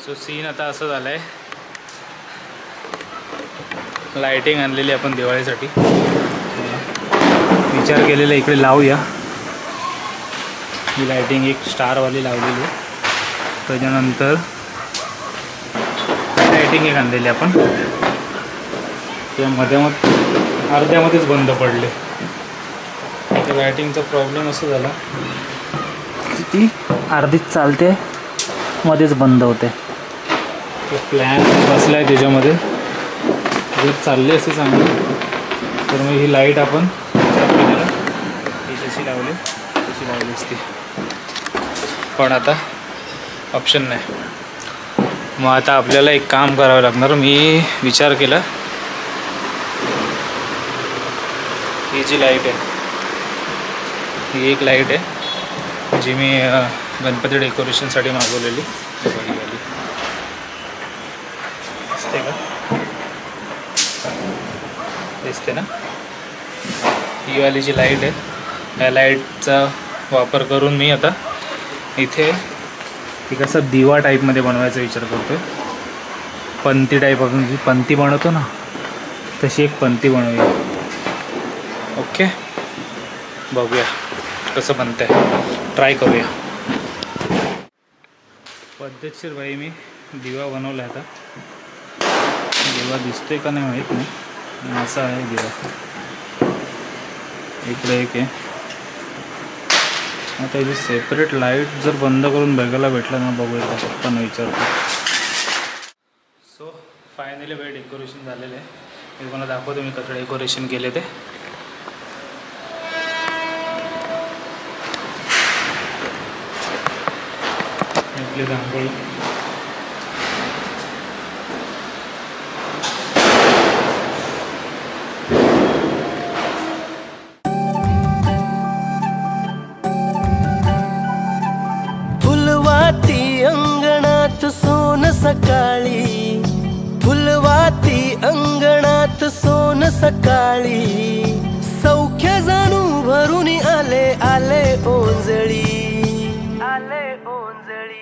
So scene आता असं झालं आहे, लाइटिंग आणलेली आपण दिवाळीसाठी. विचार केलेला इकडे लावूया. ही लाइटिंग एक स्टारवाली लावलेली आहे. त्याच्यानंतर लाइटिंग एक आणलेली आपण, त्या अर्ध्यामध्येच बंद पडले. त्या लाइटिंगचा प्रॉब्लेम असं झाला की ती अर्धीच चालते, मध्येच बंद होते. तो प्लॅन बसला आहे त्याच्यामध्ये. जर चालली असते चांगली तर मग ही लाईट आपण ही जशी लावली तशी लावली असती, पण आता ऑप्शन नाही. मग आता आपल्याला एक काम करावं लागणार. मी विचार केला, ही जी लाईट आहे ही एक लाईट आहे जी मी गणपती डेकोरेशनसाठी मागवलेली. दिसते का? दिसते ना? ही वाली जी लाईट आहे, या लाईटचा वापर करून मी आता इथे एक असं दिवा टाईपमध्ये बनवायचा विचार करतो आहे. पंती टाईप, आपण जी पंती बनवतो ना तशी एक पंती बनवूया. ओके, बघूया कसं बनतं आहे, ट्राय करूया. पद्धतशीर बाई मी दिवा बनवला. आता दिवा दिसतोय का नाही माहीत नाही. असा आहे दिवा, इकडे एक आहे. आता याची सेपरेट लाईट जर बंद करून बघायला भेटलं ना, बघूया का पप्पांना विचारतो. सो फायनली बाई डेकोरेशन झालेलं आहे. मी तुम्हाला दाखवतो मी कसं डेकोरेशन केले ते. आपली रांगोळी फुलवाती अंगणात सोन सकाळी, फुलवाती अंगणात सोन सकाळी. सौख्य जाणू भरून आले आले ओंजळी, आले ओंजळी.